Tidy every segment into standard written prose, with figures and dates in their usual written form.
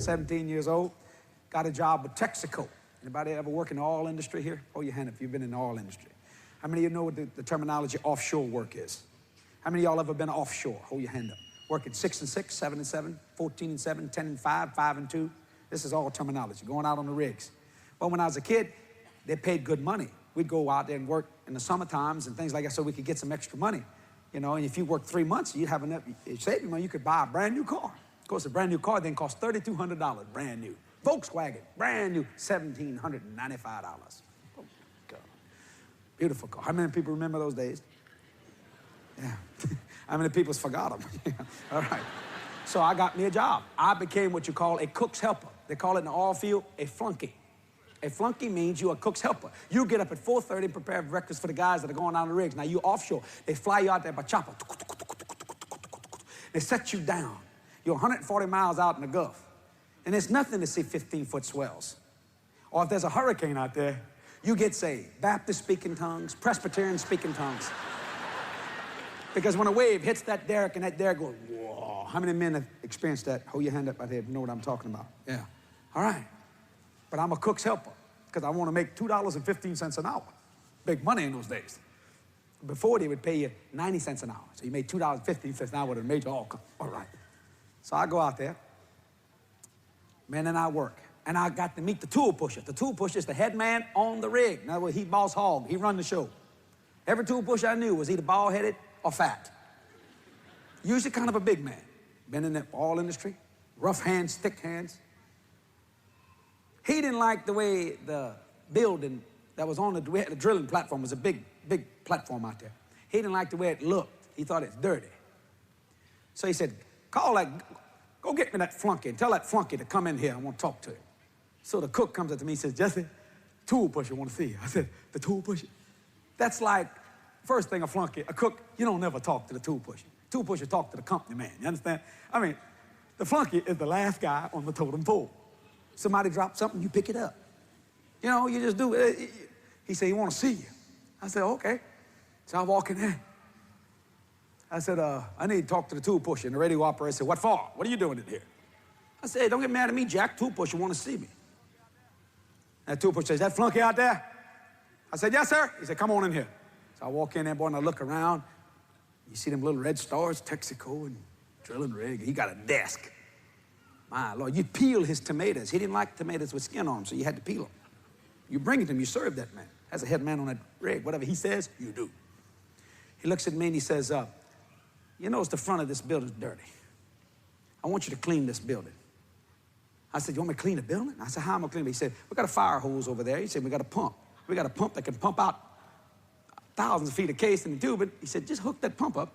17 years old. Got a job with Texaco. Anybody ever work in the oil industry here? Hold your hand if you've been in the oil industry. How many of you know what the terminology offshore work is? How many of y'all ever been offshore? Hold your hand up. Working 6 and 6, 7 and 7, 14 and 7, 10 and 5, 5 and 2. This is all terminology, going out on the rigs. Well, when I was a kid, they paid good money. We'd go out there and work in the summer times and things like that so we could get some extra money. You know, and if you work 3 months, you'd have enough saving money, you could buy a brand new car. Of course, a brand new car then costs $3,200, brand new. Volkswagen, brand new, $1,795. Oh, God. Beautiful car. How many people remember those days? Yeah. How many people's forgot them? All right. So I got me a job. I became what you call a cook's helper. They call it in the oil field a flunky. A flunky means you're a cook's helper. You get up at 4:30 and prepare breakfast for the guys that are going on the rigs. Now, you offshore. They fly you out there by chopper. They set you down. You're 140 miles out in the Gulf. And it's nothing to see 15-foot swells. Or if there's a hurricane out there, you get saved. Baptist speaking tongues, Presbyterian speaking tongues. Because when a wave hits that derrick and that derrick goes, whoa. How many men have experienced that? Hold your hand up right there if you know what I'm talking about. Yeah. All right. But I'm a cook's helper because I want to make $2.15 an hour. Big money in those days. Before, they would pay you 90 cents an hour. So you made $2.15 an hour with a major oil company. All right. So I go out there, man, and I work. And I got to meet the tool pusher. The tool pusher is the head man on the rig. In other words, he boss hog. He run the show. Every tool pusher I knew was either bald-headed or fat. Usually kind of a big man. Been in the oil industry. Rough hands, thick hands. He didn't like the way the building that was on we had the drilling platform. It was a big, big platform out there. He didn't like the way it looked. He thought it's dirty. So he said, call that, go get me that flunky and tell that flunky to come in here. I want to talk to him. So the cook comes up to me and says, Jesse, tool pusher want to see you. I said, the tool pusher? That's like, first thing a flunky, a cook, you don't never talk to the tool pusher. Tool pusher talk to the company man, you understand? I mean, the flunky is the last guy on the totem pole. Somebody drops something, you pick it up. You know, you just do it. He said, he want to see you. I said, okay. So I walk in there. I said, I need to talk to the tool pusher. And the radio operator said, what for? What are you doing in here? I said, hey, don't get mad at me, Jack. Tool pusher want to see me. And the tool pusher says, that flunky out there? I said, yes, sir. He said, come on in here. So I walk in there, boy, and I look around. You see them little red stars, Texaco and drilling rig. He got a desk. My Lord, you peel his tomatoes. He didn't like tomatoes with skin on them, so you had to peel them. You bring it to him, you serve that man. As a head man on that rig, whatever he says, you do. He looks at me and he says, you notice the front of this building's dirty. I want you to clean this building. I said, you want me to clean the building? I said, how am I going to clean it? He said, we got a fire hose over there. He said, we got a pump. We got a pump that can pump out thousands of feet of case in the tube. He said, just hook that pump up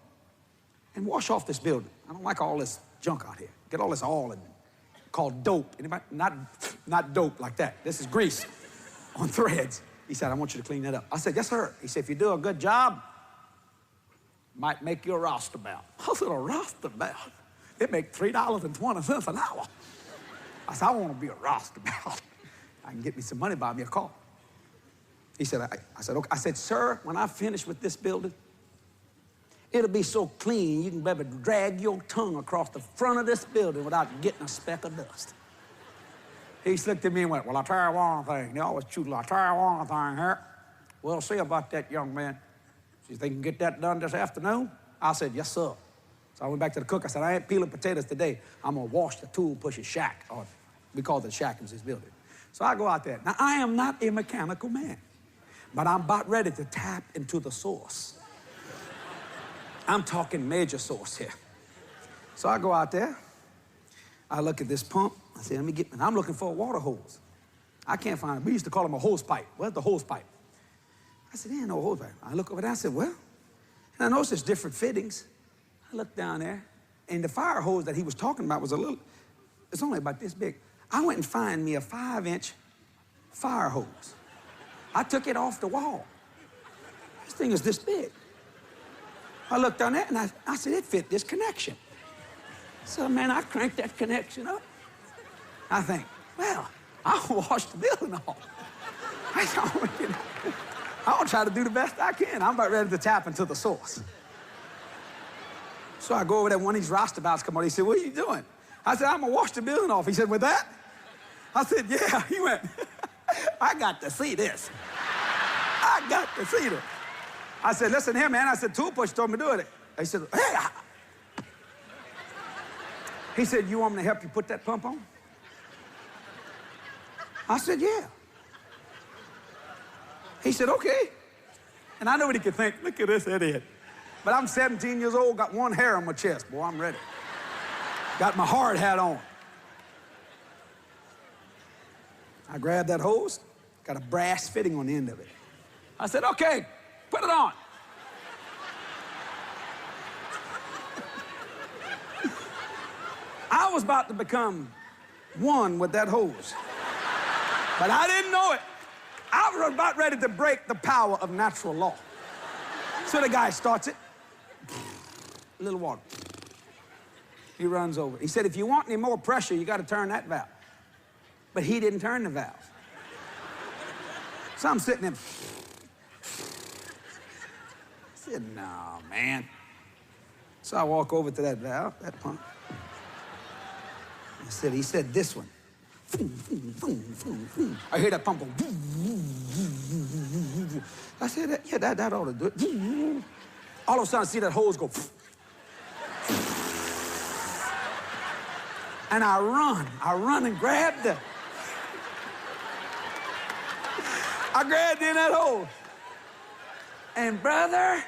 and wash off this building. I don't like all this junk out here. Get all this oil in called dope. Anybody? Not dope like that. This is grease on threads. He said, I want you to clean that up. I said, yes, sir. He said, if you do a good job, might make you a roustabout. I said, a roustabout? It make $3.20 an hour. I said, I want to be a roustabout. I can get me some money, buy me a car. He said, I said, okay. I said, sir, when I finish with this building, it'll be so clean you can be able to drag your tongue across the front of this building without getting a speck of dust. He looked at me and went, well, I'll tell you one thing. They always choose, I'll tell you one thing here. We'll see about that, young man. So you think you can get that done this afternoon? I said, yes, sir. So I went back to the cook. I said, I ain't peeling potatoes today. I'm going to wash the tool pusher's shack. Or we call it the shack, it was his building. So I go out there. Now, I am not a mechanical man, but I'm about ready to tap into the source. I'm talking major source here. So I go out there. I look at this pump. I say, let me get, and I'm looking for a water hose. I can't find it. We used to call them a hose pipe. Where's the hose pipe? I said, there ain't no hose pipe. I look over there. I said, well, and I noticed there's different fittings. I looked down there, and the fire hose that he was talking about was a little, it's only about this big. I went and found me a 5-inch fire hose. I took it off the wall. This thing is this big. I looked down there, and I said, it fit this connection. So, man, I cranked that connection up. I think, well, I'll wash the building off. I'll try to do the best I can. I'm about ready to tap into the source. So I go over there, one of these roustabouts come on. He said, what are you doing? I said, I'm going to wash the building off. He said, with that? I said, yeah. He went, I got to see this. I got to see this. I said, listen here, man. I said, Tool Push told me to do it. He said, hey. He said, you want me to help you put that pump on? I said, yeah. He said, okay. And I know what he could think. Look at this idiot. But I'm 17 years old, got one hair on my chest. Boy, I'm ready. Got my hard hat on. I grabbed that hose, got a brass fitting on the end of it. I said, okay, put it on. I was about to become one with that hose. But I didn't know it. I was about ready to break the power of natural law. So the guy starts it. A little water. He runs over. He said, if you want any more pressure, you got to turn that valve. But he didn't turn the valve. So I'm sitting there. I said, no, man. So I walk over to that valve, that pump. He said, this one. I hear that pump go. I said, yeah, that ought to do it. All of a sudden, I see that hose go. And I run and grab the. I grabbed in that hose. And brother,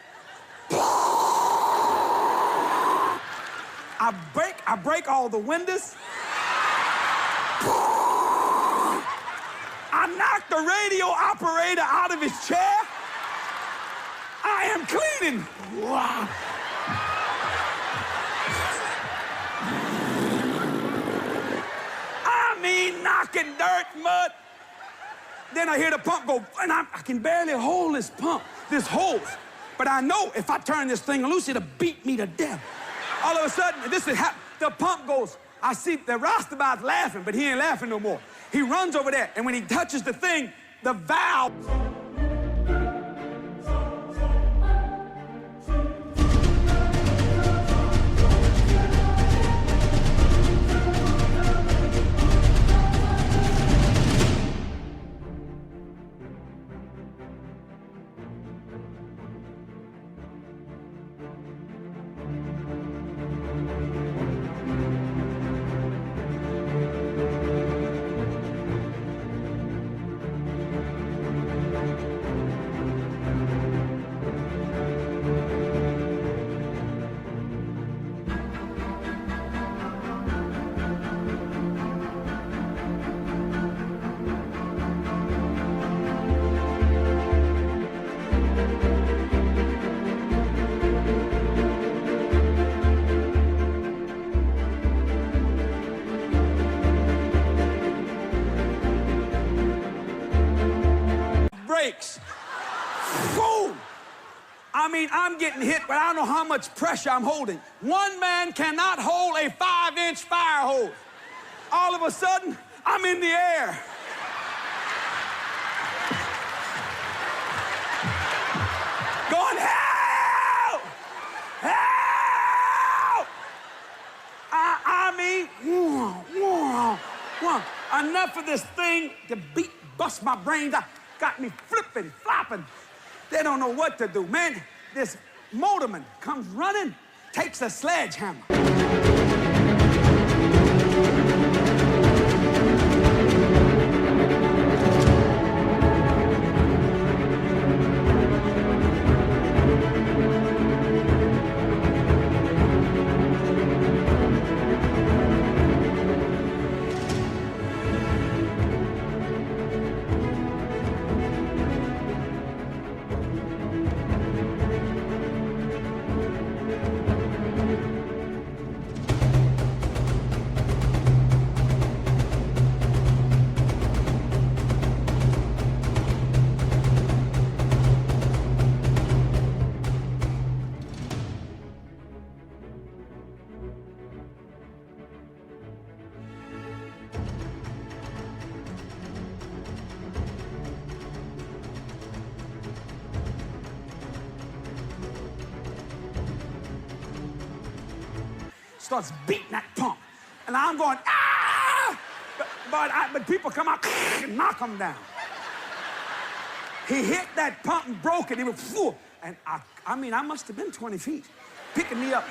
I break all the windows. I knocked the radio operator out of his chair. I am cleaning. Wow. I mean, knocking dirt, mud. Then I hear the pump go, and I can barely hold this pump, this hose. But I know if I turn this thing loose, it'll beat me to death. All of a sudden, the pump goes. I see the roustabout's laughing, but he ain't laughing no more. He runs over there, and when he touches the thing, the valve. Breaks. Boom! I mean, I'm getting hit, but I don't know how much pressure I'm holding. One man cannot hold a 5-inch fire hose. All of a sudden, I'm in the air. Going, help! Help! I mean, enough of this thing to bust my brains out. Got me flipping, flopping. They don't know what to do. Man, this motorman comes running, takes a sledgehammer. Starts beating that pump. And I'm going, ah! But people come out and knock him down. He hit that pump and broke it. He was full. And I mean, I must have been 20 feet. Picking me up.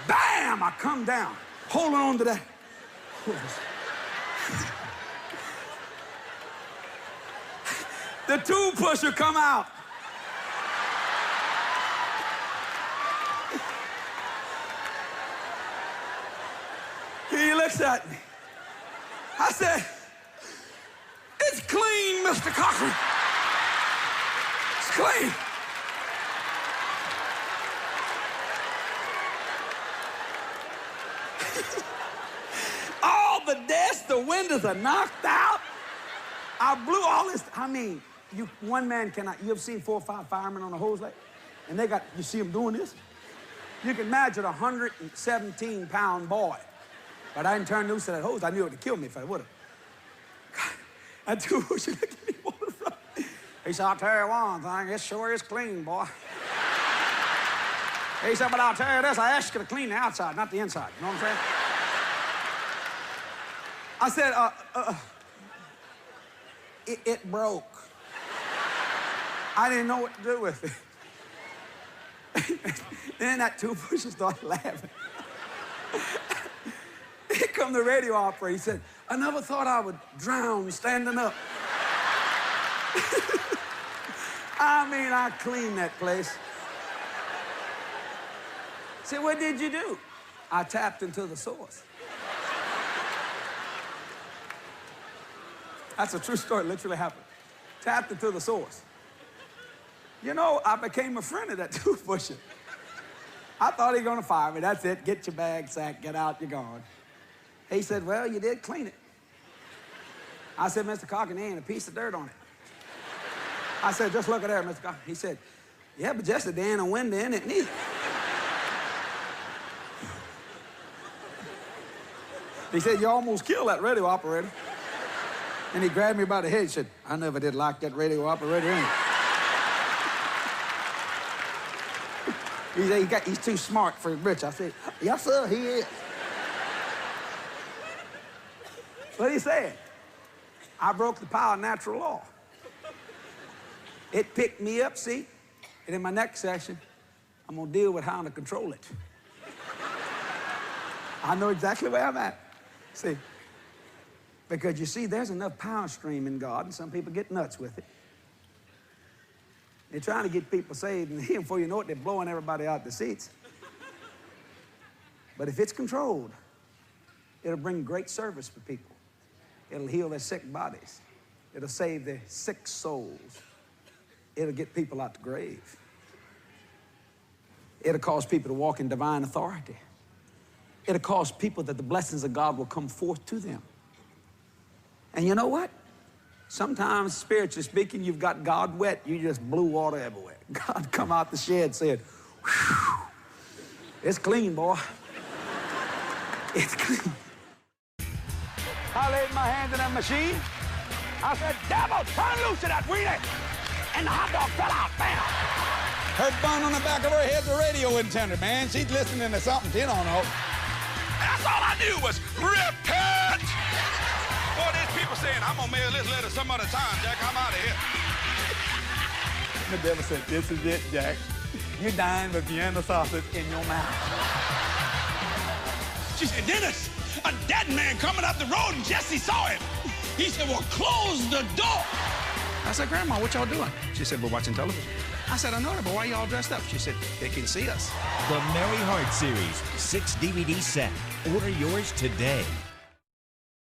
Bam! I come down. Holding on to that. The tube pusher come out. He looks at me. I said, "It's clean, Mr. Cochran. It's clean." All the desks, the windows are knocked out. I blew all this. I mean, one man cannot. You ever seen 4 or 5 firemen on a hose light? And you see them doing this? You can imagine a 117-pound boy. But I didn't turn loose to that hose. I knew it would kill me if I would have. I do wish you looked at me on the front. He said, "I'll tell you one thing, it sure is clean, boy." He said, "But I'll tell you this, I asked you to clean the outside, not the inside." You know what I'm saying? I said, it broke. I didn't know what to do with it. Then that tube pusher started laughing. Here come the radio operator. He said, "I never thought I would drown standing up." I mean, I cleaned that place. I said, "What did you do?" I tapped into the source. That's a true story, literally happened. Tapped into the source. You know, I became a friend of that tube pusher. I thought he was gonna fire me. That's it, get your bag, sack, get out, you're gone. He said, "Well, you did clean it." I said, "Mr. Cochran, there ain't a piece of dirt on it." I said, "Just look at there, Mr. Cochran." He said, "Yeah, but just there ain't a window in it neither." He said, "You almost killed that radio operator." And he grabbed me by the head and said, "I never did like that radio operator in it." He said, he's too smart for rich. I said, "Yes, sir, he is." What he said? I broke the power of natural law. It picked me up, see? And in my next session, I'm gonna deal with how to control it. I know exactly where I'm at. See? Because you see, there's enough power stream in God, and some people get nuts with it. They're trying to get people saved, and before you know it, they're blowing everybody out the seats. But if it's controlled, it'll bring great service for people. It'll heal their sick bodies. It'll save their sick souls. It'll get people out the grave. It'll cause people to walk in divine authority. It'll cause people that the blessings of God will come forth to them. And you know what? Sometimes, spiritually speaking, you've got God wet. You just blew water everywhere. God come out the shed and said, "Whew, it's clean, boy. It's clean." I laid my hands in that machine. I said, "Devil, turn loose of that weenie." And the hot dog fell out, bam. Her bun on the back of her head's a radio antenna, man. She's listening to something she don't know. That's all I knew was repent. Boy, there's people saying, "I'm gonna mail this letter some other time, Jack. I'm out of here." The devil said, "This is it, Jack. You're dying with Vienna sausage in your mouth." She said, "Dennis, a dead man coming up the road, and Jesse saw him." He said, "Well, close the door." I said, "Grandma, what y'all doing?" She said, "We're watching television." I said, "I know that, but why y'all dressed up?" She said, "They can see us." The Merry Heart Series, 6 DVD set. Order yours today.